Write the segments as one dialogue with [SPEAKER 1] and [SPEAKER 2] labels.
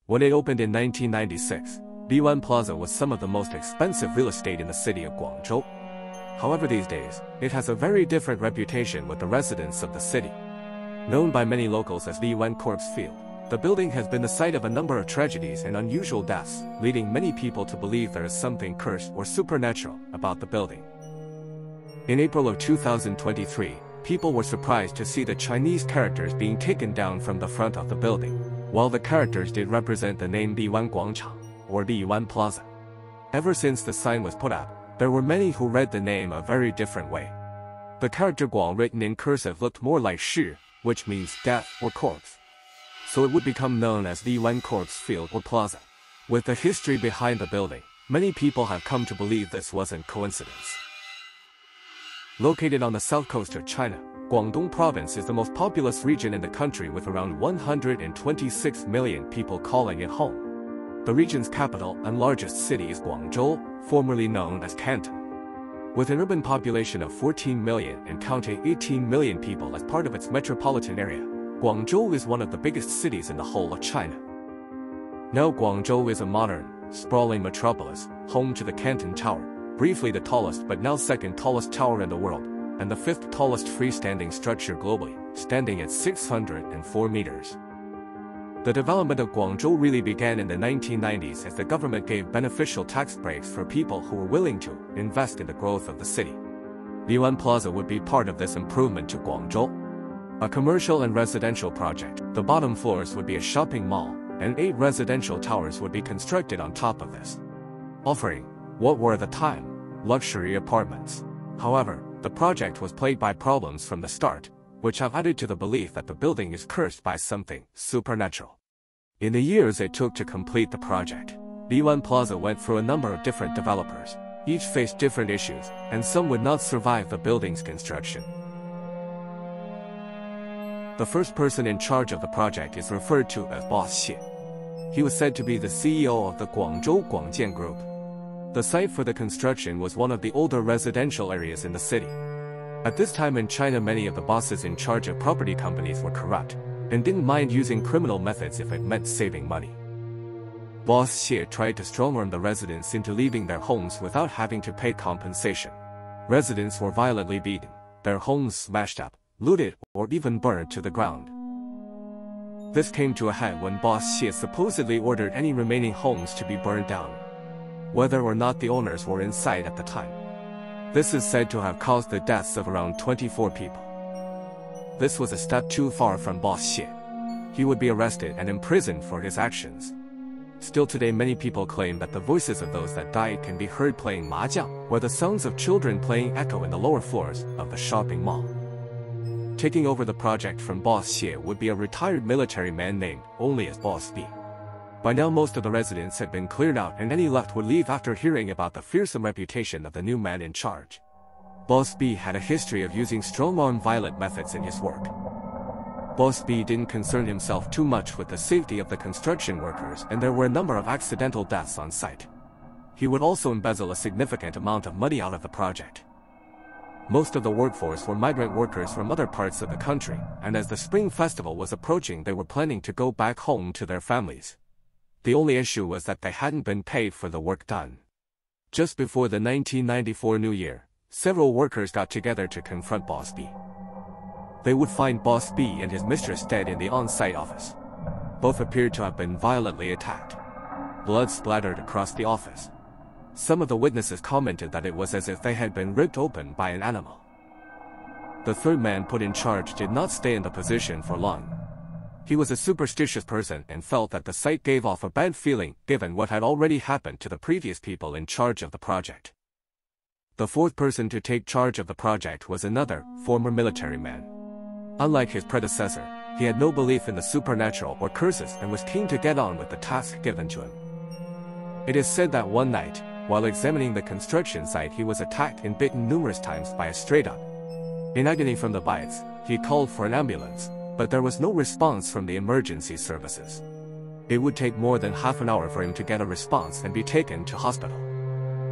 [SPEAKER 1] When it opened in 1996, Wan Plaza was some of the most expensive real estate in the city of Guangzhou. However, these days, it has a very different reputation with the residents of the city. Known by many locals as Wan Corpse Field, the building has been the site of a number of tragedies and unusual deaths, leading many people to believe there is something cursed or supernatural about the building. In April of 2023, people were surprised to see the Chinese characters being taken down from the front of the building, while the characters did represent the name Wan Guangchang, or Wan Plaza. Ever since the sign was put up, there were many who read the name a very different way. The character Guang written in cursive looked more like Shi, which means death or corpse. So it would become known as Wan Corpse Field or Plaza. With the history behind the building, many people have come to believe this wasn't coincidence. Located on the south coast of China, Guangdong Province is the most populous region in the country with around 126 million people calling it home. The region's capital and largest city is Guangzhou, formerly known as Canton. With an urban population of 14 million and counting 18 million people as part of its metropolitan area, Guangzhou is one of the biggest cities in the whole of China. Now Guangzhou is a modern, sprawling metropolis, home to the Canton Tower, briefly the tallest but now second tallest tower in the world, and the fifth tallest freestanding structure globally, standing at 604 meters. The development of Guangzhou really began in the 1990s as the government gave beneficial tax breaks for people who were willing to invest in the growth of the city. Wan Plaza would be part of this improvement to Guangzhou. A commercial and residential project, the bottom floors would be a shopping mall, and 8 residential towers would be constructed on top of this, offering, what were at the time, luxury apartments. However, the project was plagued by problems from the start, which have added to the belief that the building is cursed by something supernatural. In the years it took to complete the project, Wan Plaza went through a number of different developers. Each faced different issues, and some would not survive the building's construction. The first person in charge of the project is referred to as Boss Xie. He was said to be the CEO of the Guangzhou Guangjian Group. The site for the construction was one of the older residential areas in the city. At this time in China, many of the bosses in charge of property companies were corrupt, and didn't mind using criminal methods if it meant saving money. Boss Xie tried to strong-arm the residents into leaving their homes without having to pay compensation. Residents were violently beaten, their homes smashed up, looted, or even burned to the ground. This came to a head when Boss Xie supposedly ordered any remaining homes to be burned down, whether or not the owners were inside at the time. This is said to have caused the deaths of around 24 people. This was a step too far from Boss Xie. He would be arrested and imprisoned for his actions. Still today, many people claim that the voices of those that died can be heard playing mahjong, where the sounds of children playing echo in the lower floors of the shopping mall. Taking over the project from Boss Xie would be a retired military man named only as Boss B. By now most of the residents had been cleared out, and any left would leave after hearing about the fearsome reputation of the new man in charge. Boss B had a history of using strong-arm violent methods in his work. Boss B didn't concern himself too much with the safety of the construction workers, and there were a number of accidental deaths on site. He would also embezzle a significant amount of money out of the project. Most of the workforce were migrant workers from other parts of the country, and as the Spring Festival was approaching, they were planning to go back home to their families. The only issue was that they hadn't been paid for the work done. Just before the 1994 New Year, several workers got together to confront Boss B. They would find Boss B and his mistress dead in the on-site office. Both appeared to have been violently attacked. Blood splattered across the office. Some of the witnesses commented that it was as if they had been ripped open by an animal. The third man put in charge did not stay in the position for long. He was a superstitious person and felt that the site gave off a bad feeling given what had already happened to the previous people in charge of the project. The fourth person to take charge of the project was another, former military man. Unlike his predecessor, he had no belief in the supernatural or curses and was keen to get on with the task given to him. It is said that one night, while examining the construction site, he was attacked and bitten numerous times by a stray dog. In agony from the bites, he called for an ambulance, but there was no response from the emergency services. It would take more than half an hour for him to get a response and be taken to hospital.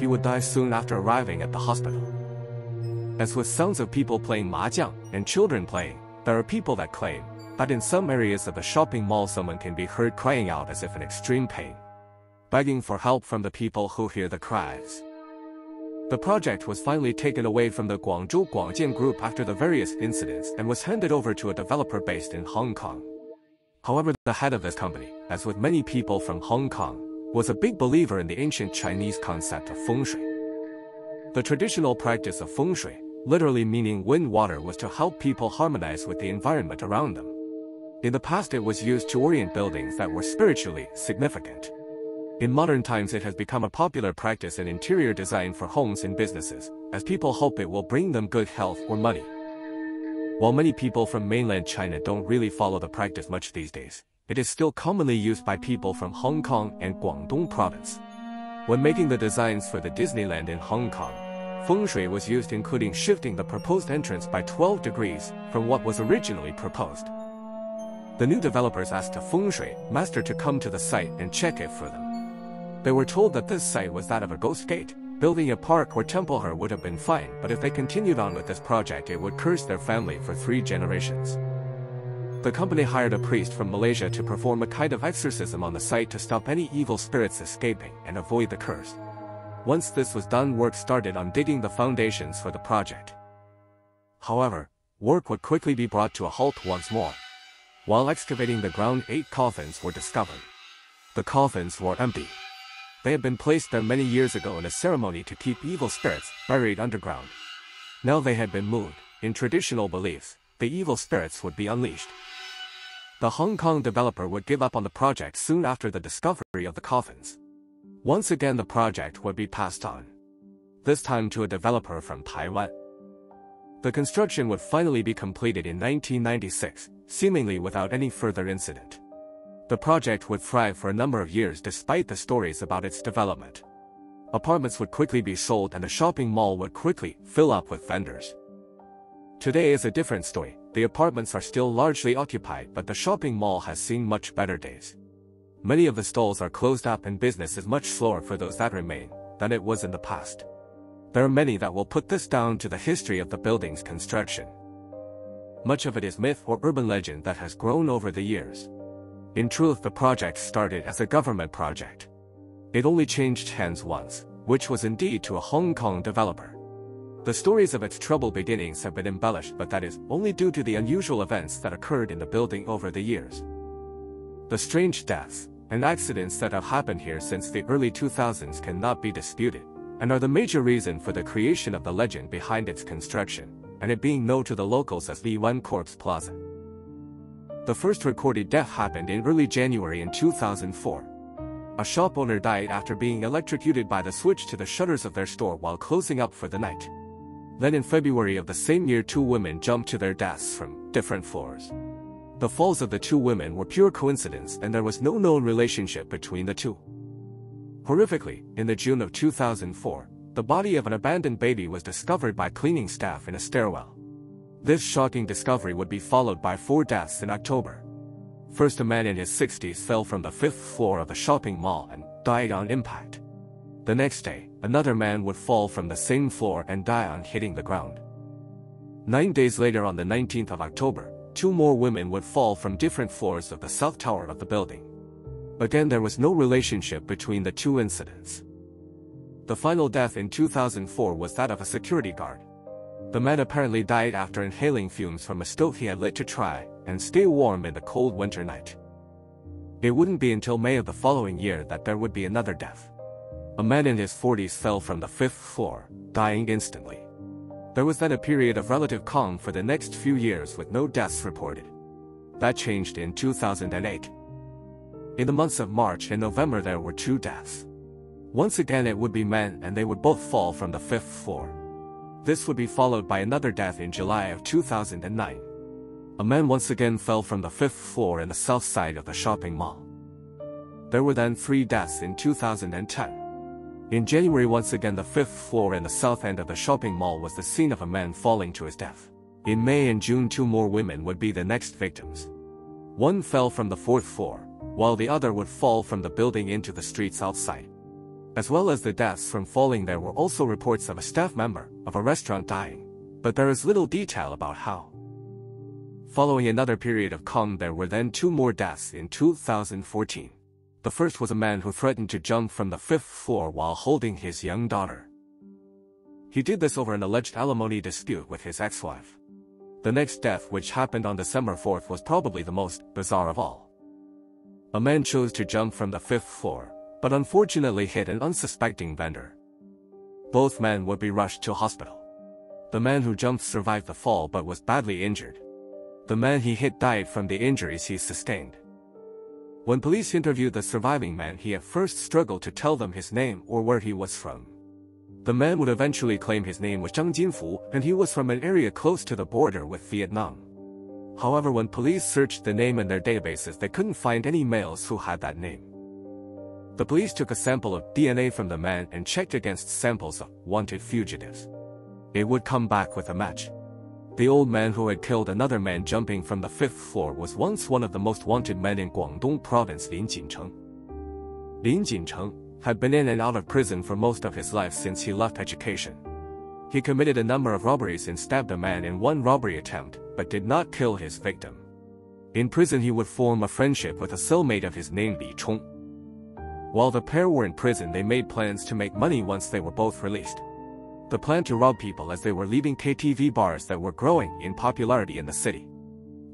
[SPEAKER 1] He would die soon after arriving at the hospital. As with sounds of people playing mahjong and children playing, there are people that claim but in some areas of the shopping mall someone can be heard crying out as if in extreme pain, begging for help from the people who hear the cries. The project was finally taken away from the Guangzhou Guangjian Group after the various incidents and was handed over to a developer based in Hong Kong. However, the head of this company, as with many people from Hong Kong, was a big believer in the ancient Chinese concept of feng shui. The traditional practice of feng shui, literally meaning wind water, was to help people harmonize with the environment around them. In the past it was used to orient buildings that were spiritually significant. In modern times it has become a popular practice in interior design for homes and businesses, as people hope it will bring them good health or money. While many people from mainland China don't really follow the practice much these days, it is still commonly used by people from Hong Kong and Guangdong province. When making the designs for the Disneyland in Hong Kong, feng shui was used, including shifting the proposed entrance by 12 degrees from what was originally proposed. The new developers asked a feng shui master to come to the site and check it for them. They were told that this site was that of a ghost gate. Building a park or temple here would have been fine, but if they continued on with this project it would curse their family for 3 generations. The company hired a priest from Malaysia to perform a kind of exorcism on the site to stop any evil spirits escaping and avoid the curse. Once this was done, work started on digging the foundations for the project. However, work would quickly be brought to a halt once more. While excavating the ground, 8 coffins were discovered. The coffins were empty. They had been placed there many years ago in a ceremony to keep evil spirits buried underground. Now they had been moved. In traditional beliefs, the evil spirits would be unleashed. The Hong Kong developer would give up on the project soon after the discovery of the coffins. Once again the project would be passed on, this time to a developer from Taiwan. The construction would finally be completed in 1996, seemingly without any further incident. The project would thrive for a number of years despite the stories about its development. Apartments would quickly be sold and the shopping mall would quickly fill up with vendors. Today is a different story. The apartments are still largely occupied, but the shopping mall has seen much better days. Many of the stalls are closed up and business is much slower for those that remain than it was in the past. There are many that will put this down to the history of the building's construction. Much of it is myth or urban legend that has grown over the years. In truth, the project started as a government project. It only changed hands once, which was indeed to a Hong Kong developer. The stories of its troubled beginnings have been embellished, but that is only due to the unusual events that occurred in the building over the years. The strange deaths and accidents that have happened here since the early 2000s cannot be disputed, and are the major reason for the creation of the legend behind its construction, and it being known to the locals as the Wan Plaza. The first recorded death happened in early January in 2004. A shop owner died after being electrocuted by the switch to the shutters of their store while closing up for the night. Then in February of the same year, 2 women jumped to their deaths from different floors. The falls of the 2 women were pure coincidence and there was no known relationship between the 2. Horrifically, in the June of 2004, the body of an abandoned baby was discovered by cleaning staff in a stairwell. This shocking discovery would be followed by 4 deaths in October. First, a man in his 60s fell from the 5th floor of the shopping mall and died on impact. The next day, another man would fall from the same floor and die on hitting the ground. 9 days later, on the 19th of October, 2 more women would fall from different floors of the south tower of the building. Again, there was no relationship between the 2 incidents. The final death in 2004 was that of a security guard. The man apparently died after inhaling fumes from a stove he had lit to try and stay warm in the cold winter night. It wouldn't be until May of the following year that there would be another death. A man in his 40s fell from the 5th floor, dying instantly. There was then a period of relative calm for the next few years with no deaths reported. That changed in 2008. In the months of March and November there were 2 deaths. Once again it would be men and they would both fall from the 5th floor. This would be followed by another death in July of 2009. A man once again fell from the 5th floor in the south side of the shopping mall. There were then 3 deaths in 2010. In January, once again the 5th floor in the south end of the shopping mall was the scene of a man falling to his death. In May and June 2 more women would be the next victims. One fell from the 4th floor, while the other would fall from the building into the streets outside. As well as the deaths from falling, there were also reports of a staff member of a restaurant dying, but there is little detail about how. Following another period of calm, there were then 2 more deaths in 2014. The first was a man who threatened to jump from the 5th floor while holding his young daughter. He did this over an alleged alimony dispute with his ex-wife. The next death, which happened on December 4th, was probably the most bizarre of all. A man chose to jump from the 5th floor, but unfortunately hit an unsuspecting vendor. Both men would be rushed to hospital. The man who jumped survived the fall but was badly injured. The man he hit died from the injuries he sustained. When police interviewed the surviving man, he at first struggled to tell them his name or where he was from. The man would eventually claim his name was Zhang Jinfu and he was from an area close to the border with Vietnam. However, when police searched the name in their databases, they couldn't find any males who had that name. The police took a sample of DNA from the man and checked against samples of wanted fugitives. It would come back with a match. The old man who had killed another man jumping from the 5th floor was once one of the most wanted men in Guangdong province, Lin Jincheng. Lin Jincheng had been in and out of prison for most of his life since he left education. He committed a number of robberies and stabbed a man in one robbery attempt, but did not kill his victim. In prison, he would form a friendship with a cellmate of his named Li Chong. While the pair were in prison, they made plans to make money once they were both released. The plan to rob people as they were leaving KTV bars that were growing in popularity in the city.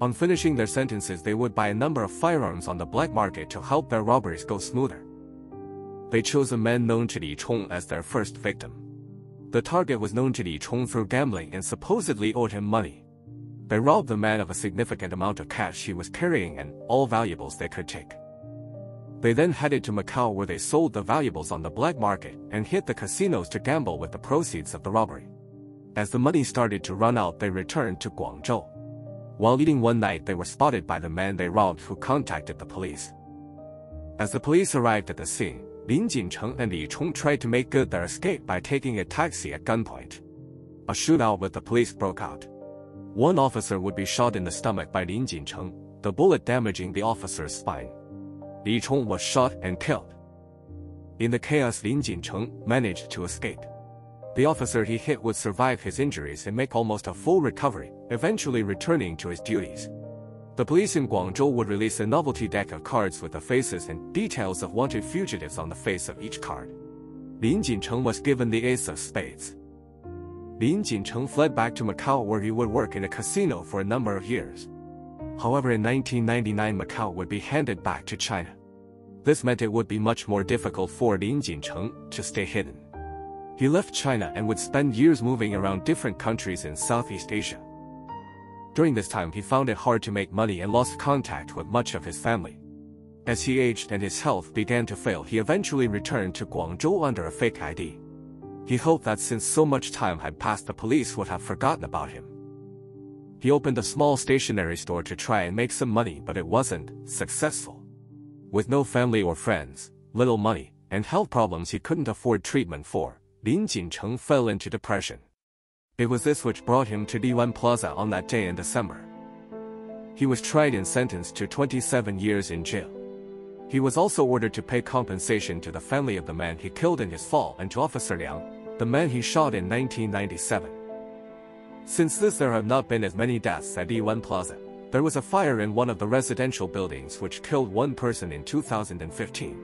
[SPEAKER 1] On finishing their sentences, they would buy a number of firearms on the black market to help their robberies go smoother. They chose a man known to Li Chong as their first victim. The target was known to Li Chong through gambling and supposedly owed him money. They robbed the man of a significant amount of cash he was carrying and all valuables they could take. They then headed to Macau, where they sold the valuables on the black market and hit the casinos to gamble with the proceeds of the robbery. As the money started to run out, they returned to Guangzhou. While eating one night, they were spotted by the man they robbed, who contacted the police. As the police arrived at the scene, Lin Jincheng and Li Chong tried to make good their escape by taking a taxi at gunpoint. A shootout with the police broke out. One officer would be shot in the stomach by Lin Jincheng, the bullet damaging the officer's spine. Li Chong was shot and killed. In the chaos, Lin Jincheng managed to escape. The officer he hit would survive his injuries and make almost a full recovery, eventually returning to his duties. The police in Guangzhou would release a novelty deck of cards with the faces and details of wanted fugitives on the face of each card. Lin Jincheng was given the ace of spades. Lin Jincheng fled back to Macau, where he would work in a casino for a number of years. However, in 1999, Macau would be handed back to China. This meant it would be much more difficult for Lin Jincheng to stay hidden. He left China and would spend years moving around different countries in Southeast Asia. During this time, he found it hard to make money and lost contact with much of his family. As he aged and his health began to fail, he eventually returned to Guangzhou under a fake ID. He hoped that since so much time had passed, the police would have forgotten about him. He opened a small stationery store to try and make some money, but it wasn't successful. With no family or friends, little money, and health problems he couldn't afford treatment for, Lin Jincheng fell into depression. It was this which brought him to Wan Plaza on that day in December. He was tried and sentenced to 27 years in jail. He was also ordered to pay compensation to the family of the man he killed in his fall and to Officer Liang, the man he shot in 1997. Since this, there have not been as many deaths at Wan Plaza. There was a fire in one of the residential buildings which killed one person in 2015.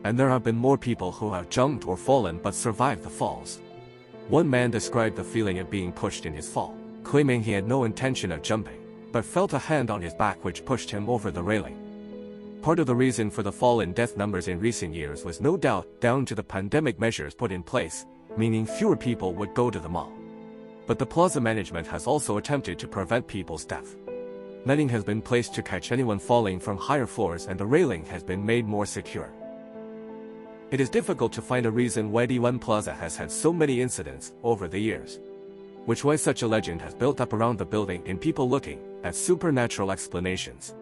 [SPEAKER 1] And there have been more people who have jumped or fallen but survived the falls. One man described the feeling of being pushed in his fall, claiming he had no intention of jumping, but felt a hand on his back which pushed him over the railing. Part of the reason for the fall in death numbers in recent years was no doubt down to the pandemic measures put in place, meaning fewer people would go to the mall. But the plaza management has also attempted to prevent people's death. Netting has been placed to catch anyone falling from higher floors, and the railing has been made more secure. It is difficult to find a reason why Wan Plaza has had so many incidents over the years, which why such a legend has built up around the building in people looking at supernatural explanations.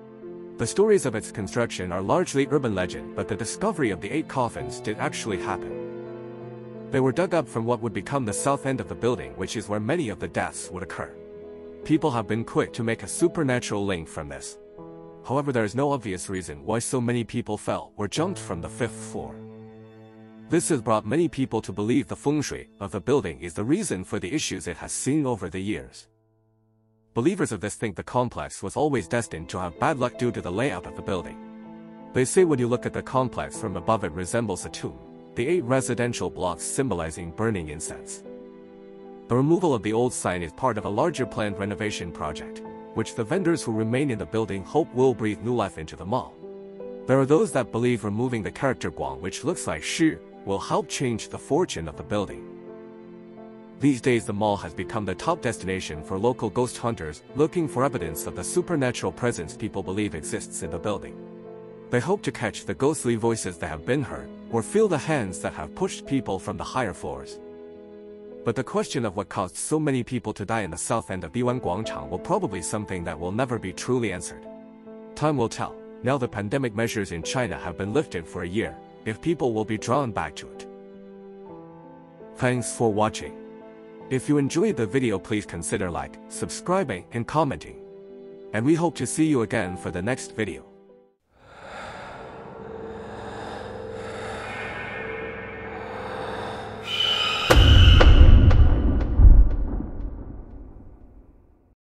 [SPEAKER 1] The stories of its construction are largely urban legend, but the discovery of the 8 coffins did actually happen. They were dug up from what would become the south end of the building, which is where many of the deaths would occur. People have been quick to make a supernatural link from this. However, there is no obvious reason why so many people fell or jumped from the 5th floor. This has brought many people to believe the feng shui of the building is the reason for the issues it has seen over the years. Believers of this think the complex was always destined to have bad luck due to the layout of the building. They say when you look at the complex from above it resembles a tomb, the 8 residential blocks symbolizing burning incense. The removal of the old sign is part of a larger planned renovation project, which the vendors who remain in the building hope will breathe new life into the mall. There are those that believe removing the character Guang, which looks like Shi, will help change the fortune of the building. These days the mall has become the top destination for local ghost hunters looking for evidence of the supernatural presence people believe exists in the building. They hope to catch the ghostly voices that have been heard, or feel the hands that have pushed people from the higher floors. But the question of what caused so many people to die in the south end of Biwan Guangchang will probably be something that will never be truly answered. Time will tell. Now the pandemic measures in China have been lifted for a year, if people will be drawn back to it. Thanks for watching. If you enjoyed the video, please consider like, subscribing and commenting. And we hope to see you again for the next video.